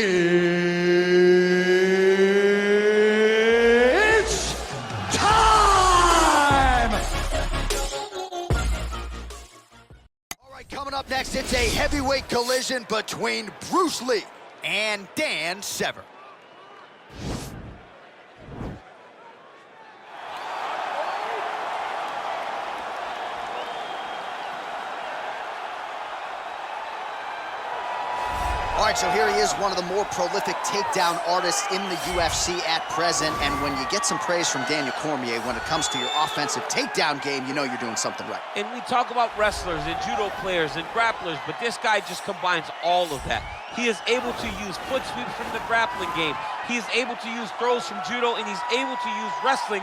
It's time! All right, coming up next, it's a heavyweight collision between Bruce Lee and Dan Severn. All right, so here he is, one of the more prolific takedown artists in the UFC at present. And when you get some praise from Daniel Cormier when it comes to your offensive takedown game, you know you're doing something right. And we talk about wrestlers and judo players and grapplers, but this guy just combines all of that. He is able to use foot sweeps from the grappling game. He is able to use throws from judo, and he's able to use wrestling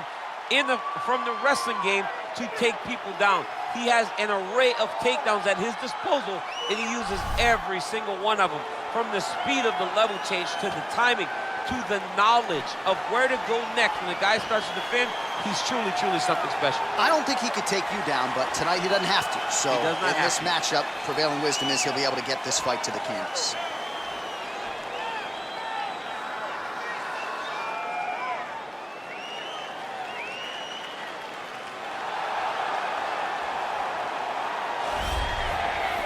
from the wrestling game to take people down. He has an array of takedowns at his disposal, and he uses every single one of them. From the speed of the level change to the timing to the knowledge of where to go next when the guy starts to defend, he's truly, truly something special. I don't think he could take you down, but tonight he doesn't have to. So in this matchup, prevailing wisdom is he'll be able to get this fight to the canvas.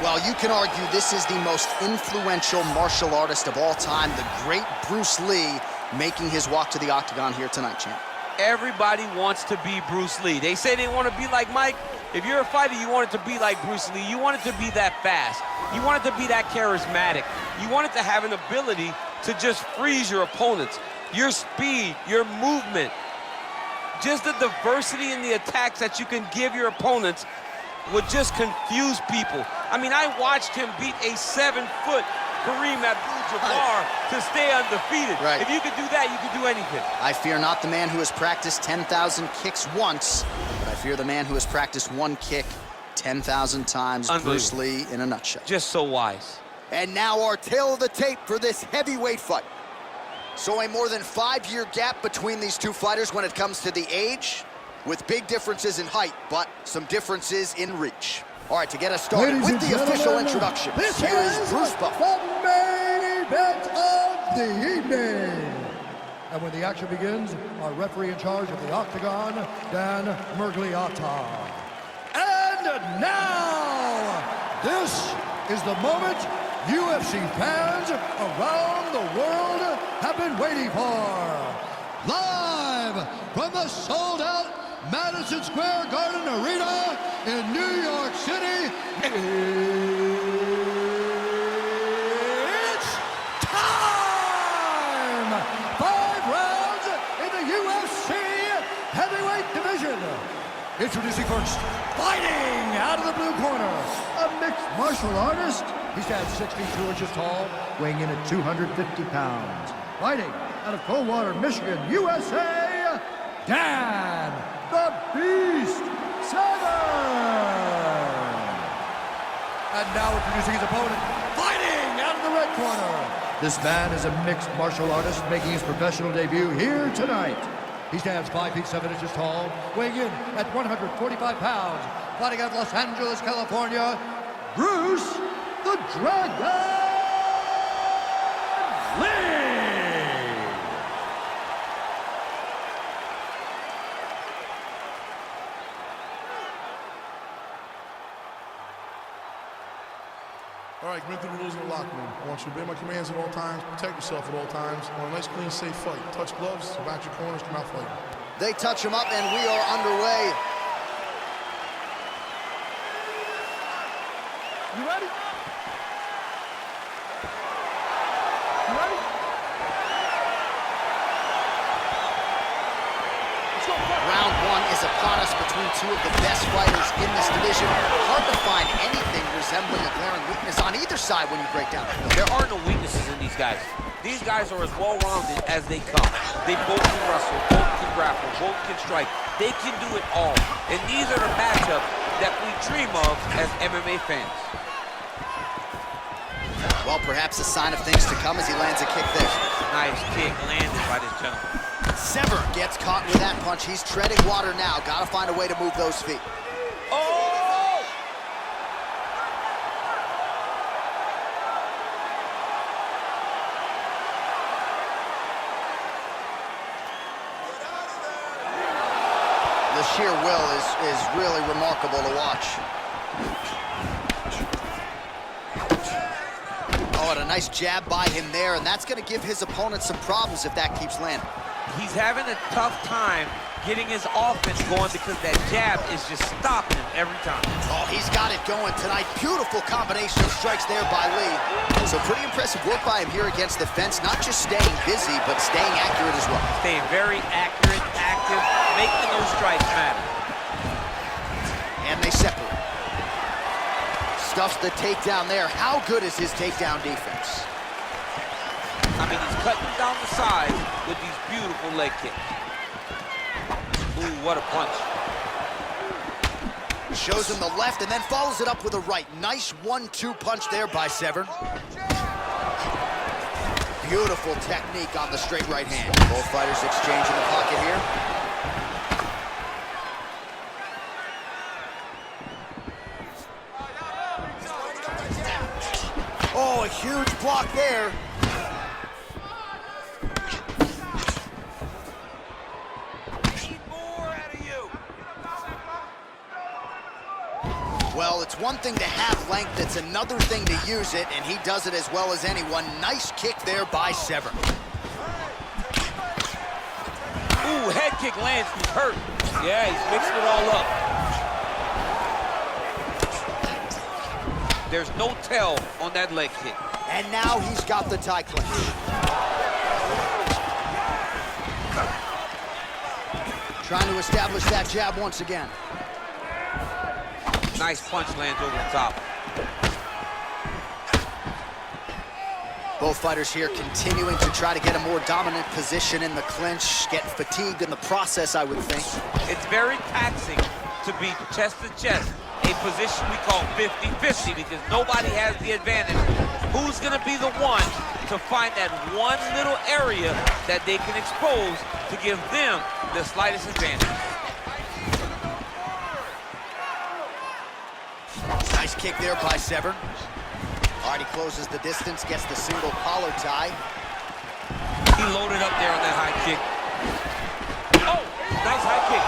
Well, you can argue this is the most influential martial artist of all time, the great Bruce Lee, making his walk to the octagon here tonight, champ. Everybody wants to be Bruce Lee. They say they want to be like Mike. If you're a fighter, you want it to be like Bruce Lee. You want it to be that fast. You want it to be that charismatic. You want it to have an ability to just freeze your opponents. Your speed, your movement, just the diversity in the attacks that you can give your opponents would just confuse people. I mean, I watched him beat a 7-foot Kareem Abdul-Jabbar to stay undefeated. Right. If you could do that, you could do anything. I fear not the man who has practiced 10,000 kicks once, but I fear the man who has practiced one kick 10,000 times. Bruce Lee in a nutshell. Just so wise. And now our tale of the tape for this heavyweight fight. So a more than 5-year gap between these two fighters when it comes to the age, with big differences in height, but some differences in reach. All right, to get us started with the official introduction, here is Bruce Buffer. The main event of the evening. And when the action begins, our referee in charge of the octagon, Dan Murgliata. And now, this is the moment UFC fans around the world have been waiting for. Live from the sold-out Madison Square Garden Arena in New York City, it's time! 5 rounds in the UFC heavyweight division. Introducing first, fighting out of the blue corner, a mixed martial artist. He stands 62 inches tall, weighing in at 250 pounds. Fighting out of Coldwater, Michigan, USA, Dan the Beast Severn! And now introducing his opponent, fighting out of the red corner. This man is a mixed martial artist making his professional debut here tonight. He stands 5 feet 7 inches tall, weighing in at 145 pounds. Fighting out of Los Angeles, California, Bruce the Dragon Lee! All right, bring through the rules of the locker room. I want you to obey my commands at all times, protect yourself at all times. I want a nice, clean, safe fight. Touch gloves, back your corners, come out fighting. They touch him up, and we are underway. You ready? You ready? Let's go. Round 1 is upon us between two of the best fighters in this division. Hard to find anything resembling a glaring weakness on either side when you break down. There are no weaknesses in these guys. These guys are as well-rounded as they come. They both can wrestle, both can grapple, both can strike. They can do it all. And these are the matchups that we dream of as MMA fans. Well, perhaps a sign of things to come as he lands a kick there. Nice kick landed by this gentleman. Severn gets caught with that punch. He's treading water now. Got to find a way to move those feet. Oh! the sheer will is really remarkable to watch. Oh, and a nice jab by him there, and that's going to give his opponent some problems if that keeps landing. He's having a tough time getting his offense going because that jab is just stopping him every time. Oh, he's got it going tonight. Beautiful combination of strikes there by Lee. So pretty impressive work by him here against the fence. Not just staying busy, but staying accurate as well. Staying very accurate, active, making those strikes matter. And they separate. Stuffs the takedown there. How good is his takedown defense? I mean, he's cutting down the side with these beautiful leg kicks. Ooh, what a punch. Shows him the left and then follows it up with a right. Nice 1-2 punch there by Severn. Beautiful technique on the straight right hand. Both fighters exchange in the pocket here. Oh, a huge block there. Well, it's one thing to have length, it's another thing to use it, and he does it as well as anyone. Nice kick there by Severn. Ooh, head kick lands, he's hurt. Yeah, he's mixing it all up. There's no tell on that leg kick. And now he's got the tie clinch. Trying to establish that jab once again. Nice punch lands over the top. Both fighters here continuing to try to get a more dominant position in the clinch, getting fatigued in the process, I would think. It's very taxing to be chest to chest, a position we call 50-50 because nobody has the advantage. Who's gonna be the one to find that one little area that they can expose to give them the slightest advantage? Nice kick there by Severn. All right, he closes the distance, gets the single collar tie. He loaded up there on that high kick. Oh, nice high kick.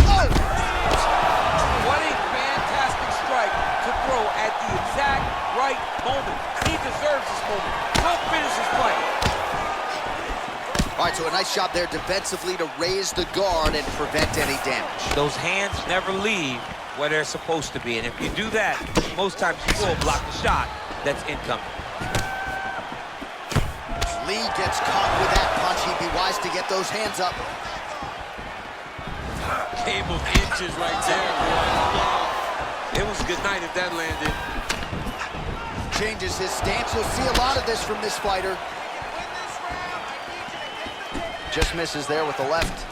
Oh! What a fantastic strike to throw at the exact right moment. He deserves this moment. He'll finish his fight. All right, so a nice shot there defensively to raise the guard and prevent any damage. Those hands never leave where they're supposed to be, and if you do that, most times you will block the shot that's incoming. Lee gets caught with that punch. He'd be wise to get those hands up. Game of inches right there. Wow. It was a good night if that landed. Changes his stance. You'll see a lot of this from this fighter. Just misses there with the left.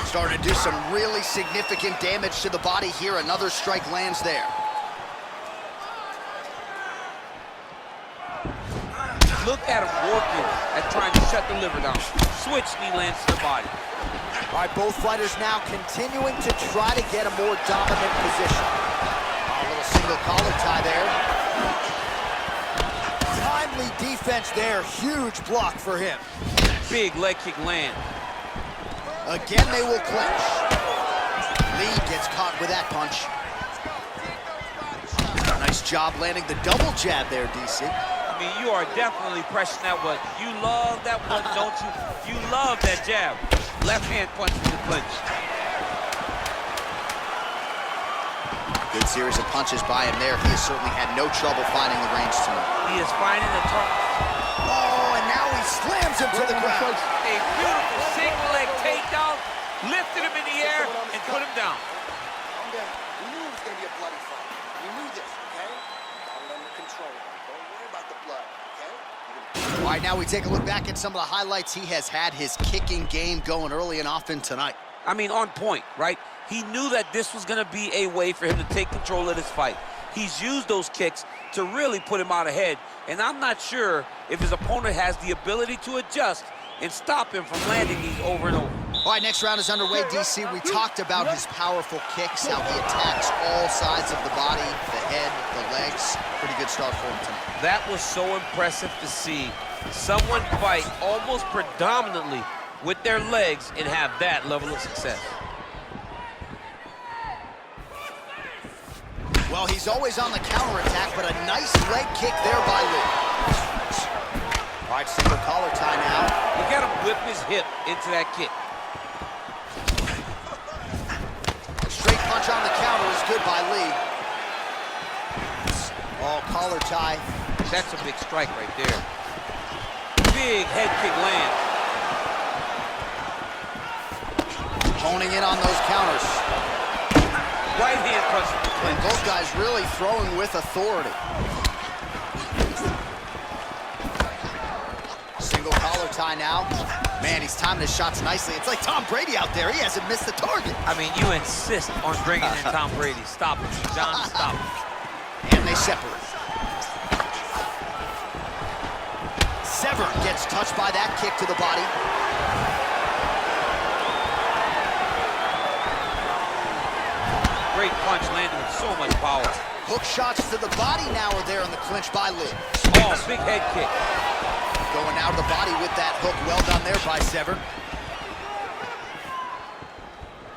Starting to do some really significant damage to the body here. Another strike lands there. Look at him working at trying to shut the liver down. Switch knee lands to the body. All right, both fighters now continuing to try to get a more dominant position. A little single collar tie there. Timely defense there. Huge block for him. Big leg kick land. Again, they will clinch. Lee gets caught with that punch. Nice job landing the double jab there, DC. I mean, you are definitely pressing that one. You love that one, don't you? You love that jab. Left hand punch to the clinch. Good series of punches by him there. He has certainly had no trouble finding the range tonight. He is finding the target. Oh, and now he slams him to the ground. A beautiful single leg takedown, lifted him in the air, and put him down. We knew it was going to be a bloody fight. We knew this, okay? I'm under control. Don't worry about the blood, okay? All right, now we take a look back at some of the highlights. He has had his kicking game going early and often tonight. I mean, on point, right? He knew that this was going to be a way for him to take control of this fight. He's used those kicks to really put him out ahead, and I'm not sure if his opponent has the ability to adjust and stop him from landing these over and over. All right, next round is underway. DC, we talked about his powerful kicks, how he attacks all sides of the body, the head, the legs. Pretty good start for him tonight. That was so impressive to see someone fight almost predominantly with their legs and have that level of success. Well, he's always on the counterattack, but a nice leg kick there by Lee. All right, single collar tie now. Look at him whip his hip into that kick. Straight punch on the counter is good by Lee. Oh, collar tie. That's a big strike right there. Big head kick lands. Honing in on those counters. Right hand punch from the And clinch. both guys really throwing with authority. Single collar tie now. Man, he's timing his shots nicely. It's like Tom Brady out there. He hasn't missed the target. I mean, you insist on bringing in Tom Brady. Stop it, John, stop it. And they separate. Severn gets touched by that kick to the body. Great punch landed with so much power. Hook shots to the body now are there in the clinch by Lee. Oh, big head kick. Going out of the body with that hook. Well done there by Severn.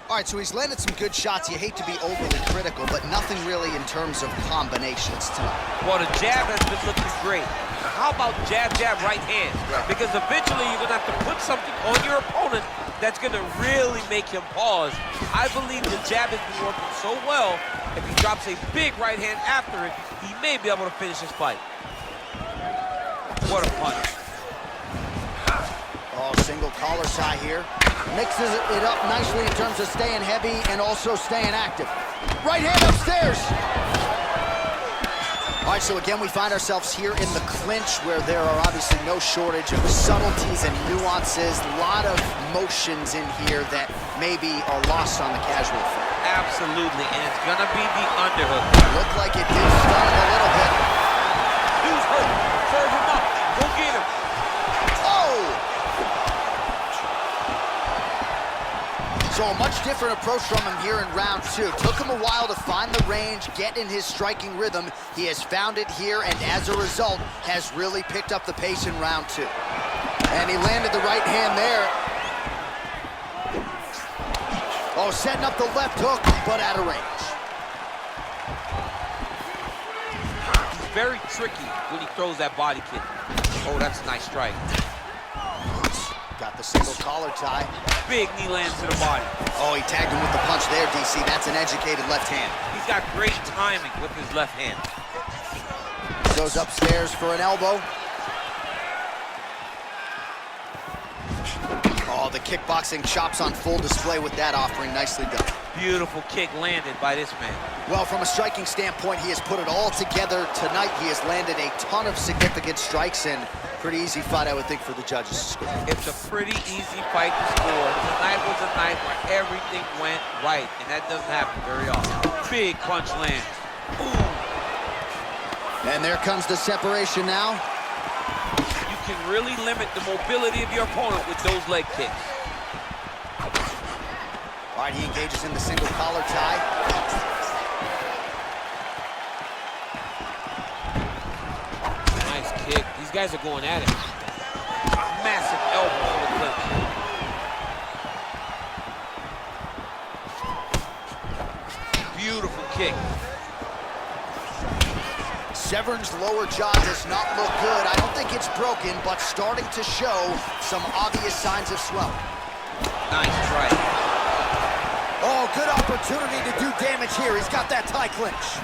All right, so he's landed some good shots. You hate to be overly critical, but nothing really in terms of combinations tonight. Well, the jab has been looking great. How about jab, jab, right hand? Right. Because eventually you're going to have to put something on your opponent that's going to really make him pause. I believe the jab has been working so well, if he drops a big right hand after it, he may be able to finish his fight. What a punch. Oh, single collar tie here. Mixes it up nicely in terms of staying heavy and also staying active. Right hand upstairs. All right, so again, we find ourselves here in the clinch where there are obviously no shortage of subtleties and nuances. A lot of motions in here that maybe are lost on the casual fan. Absolutely, and it's going to be the underhook. Looked like it did stun him a little bit. Dude's hurt. Serve him up. Go get him. Oh! So a much different approach from him here in round two. Took him a while to find the range, get in his striking rhythm. He has found it here, and as a result, has really picked up the pace in round two. And he landed the right hand there. Oh, setting up the left hook, but out of range. He's very tricky when he throws that body kick. Oh, that's a nice strike. Got the single collar tie. Big knee lands to the body. Oh, he tagged him with the punch there, DC. That's an educated left hand. He's got great timing with his left hand. Goes upstairs for an elbow. Oh, the kickboxing chops on full display with that offering. Nicely done. Beautiful kick landed by this man. Well, from a striking standpoint, he has put it all together tonight. He has landed a ton of significant strikes, and pretty easy fight, I would think, for the judges to score. It's a pretty easy fight to score. Tonight was a night where everything went right, and that doesn't happen very often. Big punch lands. Ooh. And there comes the separation now. You can really limit the mobility of your opponent with those leg kicks. All right, he engages in the single collar tie. Nice kick. These guys are going at it. Massive elbow on the clinch. Beautiful kick. Severn's lower jaw does not look good. I don't think it's broken, but starting to show some obvious signs of swelling. Nice strike. Oh, good opportunity to do damage here. He's got that tie clinch.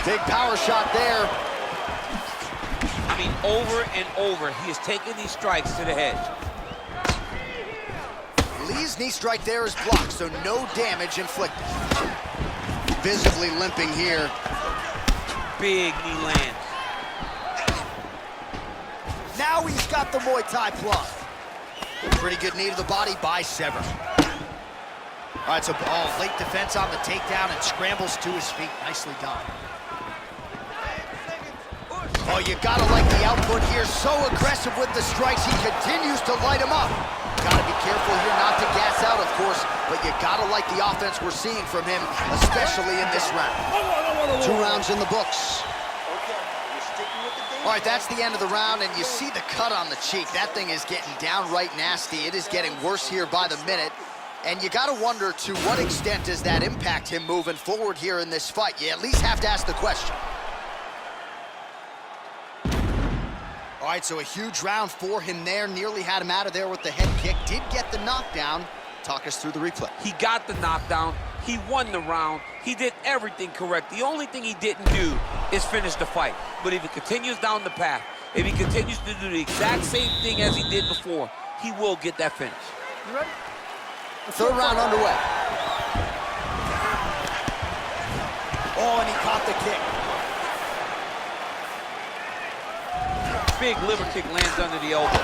Big power shot there. I mean, over and over, he is taking these strikes to the head. Lee's knee strike there is blocked, so no damage inflicted. Visibly limping here. Big knee lands. Now he's got the Muay Thai plug. Pretty good knee to the body by Severn. All right, so late defense on the takedown and scrambles to his feet. Nicely done. Oh, you gotta like the output here. So aggressive with the strikes. He continues to light him up. got to be careful here not to gas out, of course, but you got to like the offense we're seeing from him, especially in this round. 2 rounds in the books. All right, that's the end of the round, and you see the cut on the cheek. That thing is getting downright nasty. It is getting worse here by the minute. And you got to wonder, to what extent does that impact him moving forward here in this fight? You at least have to ask the question. All right, so a huge round for him there. Nearly had him out of there with the head kick. Did get the knockdown. Talk us through the replay. He got the knockdown. He won the round. He did everything correct. The only thing he didn't do is finish the fight. But if he continues down the path, if he continues to do the exact same thing as he did before, he will get that finish. You ready? 3rd round underway. Oh, and he caught the kick. Big liver kick lands under the elbow.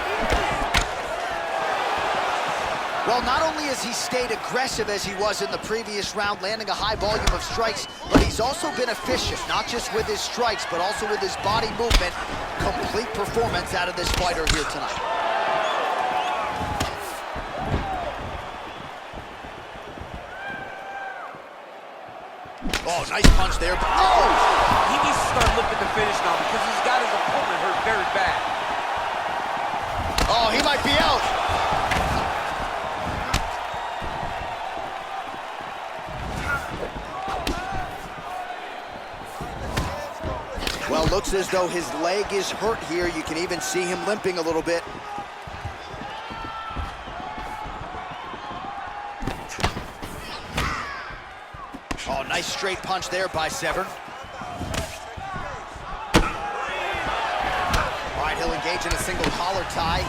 Well, not only has he stayed aggressive as he was in the previous round, landing a high volume of strikes, but he's also been efficient, not just with his strikes, but also with his body movement. Complete performance out of this fighter here tonight. Oh, nice punch there. Oh! He needs to start looking to finish now because he's got his opponent hurt very bad. Oh, he might be out. Well, looks as though his leg is hurt here. You can even see him limping a little bit. Oh, nice straight punch there by Severn. All right, he'll engage in a single collar tie.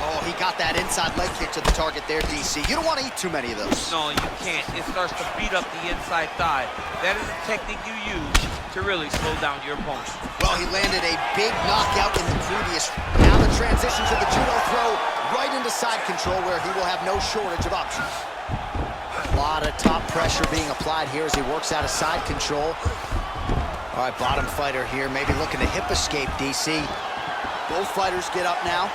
Oh, he got that inside leg kick to the target there, DC. You don't want to eat too many of those. No, you can't. It starts to beat up the inside thigh. That is a technique you use to really slow down your opponent. Well, he landed a big knockout in the previous. Now the transition to the judo throw right into side control where he will have no shortage of options. A lot of top pressure being applied here as he works out of side control. All right, bottom fighter here, maybe looking to hip escape, DC. Both fighters get up now.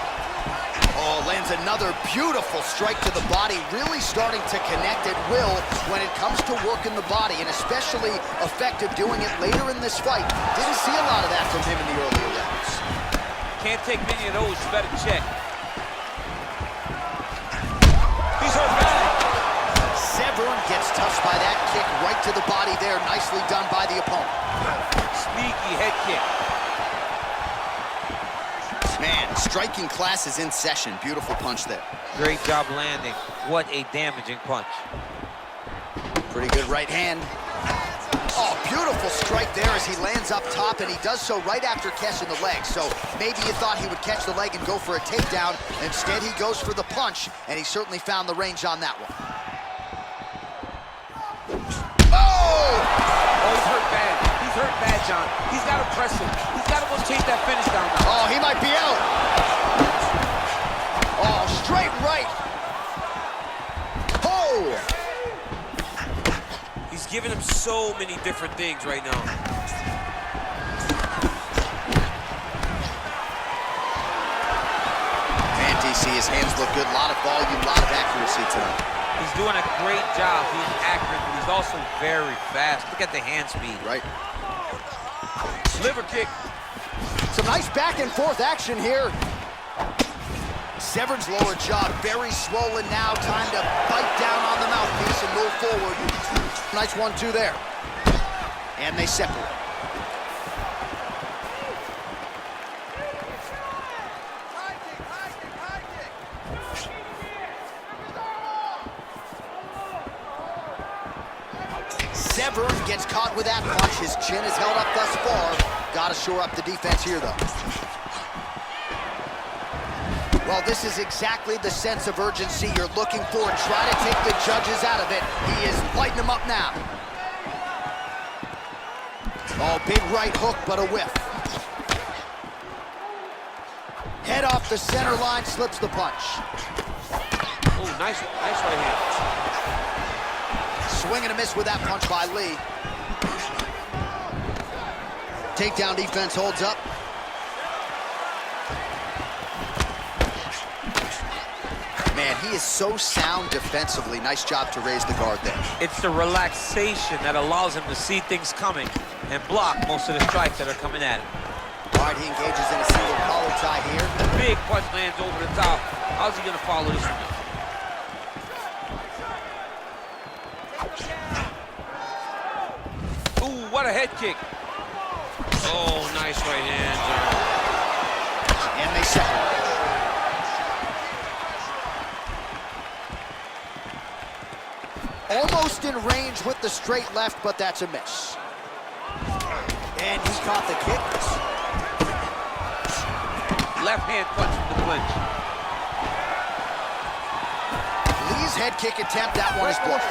Oh, lands another beautiful strike to the body, really starting to connect at will when it comes to working the body, and especially effective doing it later in this fight. Didn't see a lot of that from him in the earlier rounds. Can't take many of those, you better check. He's hurt bad. Severn gets touched by that kick right to the body there. Nicely done by the opponent. Sneaky head kick. Man, striking class is in session. Beautiful punch there. Great job landing. What a damaging punch. Pretty good right hand. Oh, beautiful strike there as he lands up top, and he does so right after catching the leg. So maybe you thought he would catch the leg and go for a takedown. Instead, he goes for the punch, and he certainly found the range on that one. Oh! Oh, he's hurt bad. He's hurt bad, John. He's got to press him. He's got to go chase that finish down now. Oh, he might be out. Oh, straight right. Oh! He's giving him so many different things right now. Man, DC, his hands look good. A lot of volume, a lot of accuracy tonight. He's doing a great job being accurate, but he's also very fast. Look at the hand speed. Right. Liver kick. Some nice back and forth action here. Severn's lower jaw very swollen now. Time to bite down on the mouthpiece and move forward. Nice 1-2 there. And they separate. Severn gets caught with that punch. His chin is held up thus far. Got to shore up the defense here, though. Well, this is exactly the sense of urgency you're looking for. Try to take the judges out of it. He is lighting them up now. Oh, big right hook, but a whiff. Head off the center line, slips the punch. Oh, nice right hand. Swing and a miss with that punch by Lee. Takedown defense holds up. Man, Man, he is so sound defensively. Nice job to raise the guard there. It's the relaxation that allows him to see things coming and block most of the strikes that are coming at him. All right, he engages in a single collar tie here. Big punch lands over the top. How's he gonna follow this one? Ooh, what a head kick. Oh, nice right hand. And they separate. Almost in range with the straight left, but that's a miss. And he caught the kick. Left hand punch from the clinch. Lee's head kick attempt, that one is blocked.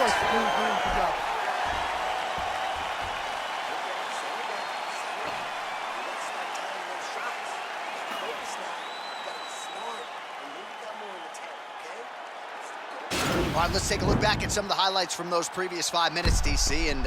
All right, let's take a look back at some of the highlights from those previous 5 minutes, DC, and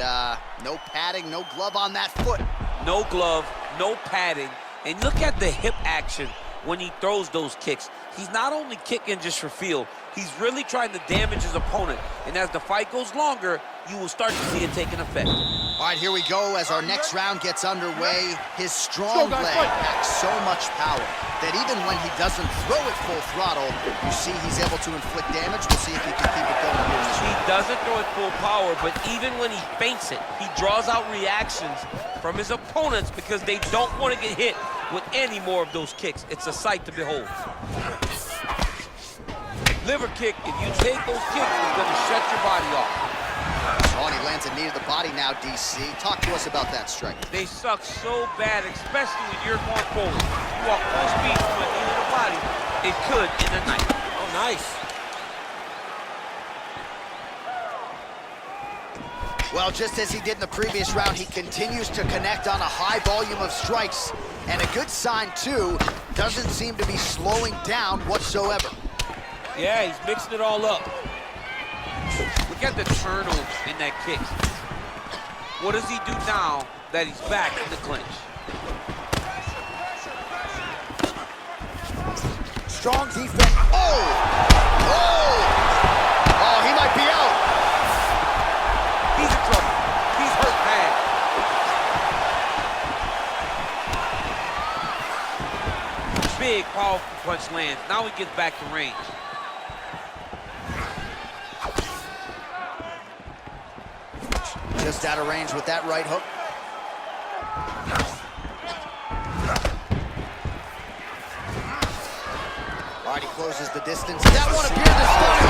no padding, no glove on that foot. No glove, no padding, and look at the hip action when he throws those kicks. He's not only kicking just for feel, he's really trying to damage his opponent, and as the fight goes longer, you will start to see it taking effect. All right, here we go as our next round gets underway. His strong leg packs so much power that even when he doesn't throw it full throttle, you see he's able to inflict damage. We'll see if he can keep it going here in this round. He doesn't throw it full power, but even when he feints it, he draws out reactions from his opponents because they don't want to get hit with any more of those kicks. It's a sight to behold. Liver kick, if you take those kicks, it's going to shut your body off. Oh, and he lands a knee to the body now, DC. Talk to us about that strike. They suck so bad, especially when you're going forward. You walk full speed from a knee to the body, it could end the night. Oh, nice. Well, just as he did in the previous round, he continues to connect on a high volume of strikes. And a good sign, too, doesn't seem to be slowing down whatsoever. Yeah, he's mixing it all up. Look at the turnover in that kick. What does he do now that he's back in the clinch? Strong defense. Oh! Oh! Oh, he might be out. He's in trouble. He's hurt bad. Big, powerful punch lands. Now he gets back to range. Just out of range with that right hook. All right, he closes the distance. That one appeared to stop.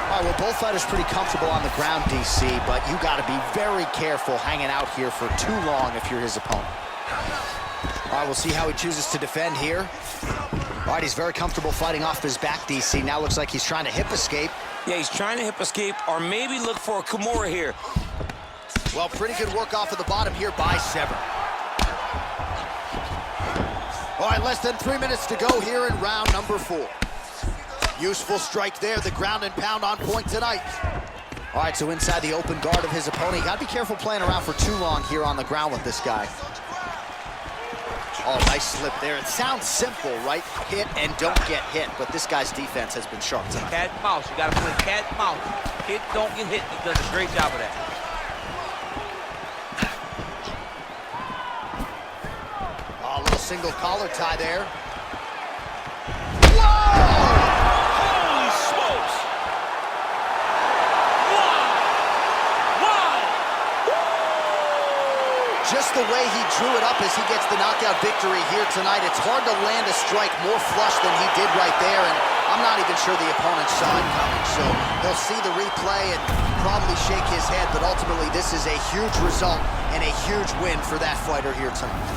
All right, well, both fighters pretty comfortable on the ground, DC, but you got to be very careful hanging out here for too long if you're his opponent. All right, we'll see how he chooses to defend here. All right, he's very comfortable fighting off his back, DC. Now looks like he's trying to hip escape. Yeah, he's trying to hip escape or maybe look for a Kimura here. Well, pretty good work off of the bottom here by Severn. All right, less than 3 minutes to go here in round number 4. Useful strike there, the ground and pound on point tonight. All right, so inside the open guard of his opponent. You gotta be careful playing around for too long here on the ground with this guy. Oh, nice slip there. It sounds simple, right? Hit and don't get hit, but this guy's defense has been sharp tonight. Cat and mouse. You got to play cat and mouse. Hit, don't get hit. He does a great job of that. Oh, a little single collar tie there. Holy smokes! Wow! Just the way he drew it up as he gets the knockout victory here tonight. It's hard to land a strike more flush than he did right there, and I'm not even sure the opponent saw it coming. So he'll see the replay and probably shake his head, but ultimately this is a huge result and a huge win for that fighter here tonight.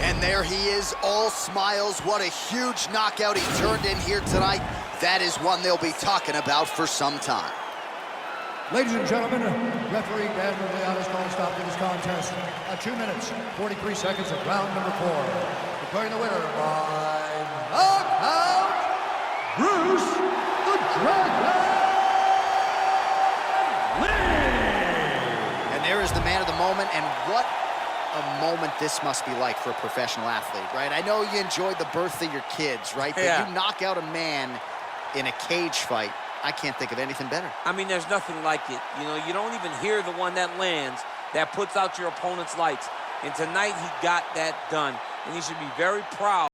And there he is, all smiles. What a huge knockout he turned in here tonight. That is one they'll be talking about for some time. Ladies and gentlemen, referee Dan Mergliata has called a stop to this contest at 2 minutes, 43 seconds of round number 4. Declaring the winner by knockout, Bruce the Dragon moment, and what a moment this must be like for a professional athlete, right? I know you enjoyed the birth of your kids, right? But Yeah. you knock out a man in a cage fight, I can't think of anything better. I mean, there's nothing like it. You know, you don't even hear the one that lands, that puts out your opponent's lights. And tonight, he got that done. And he should be very proud.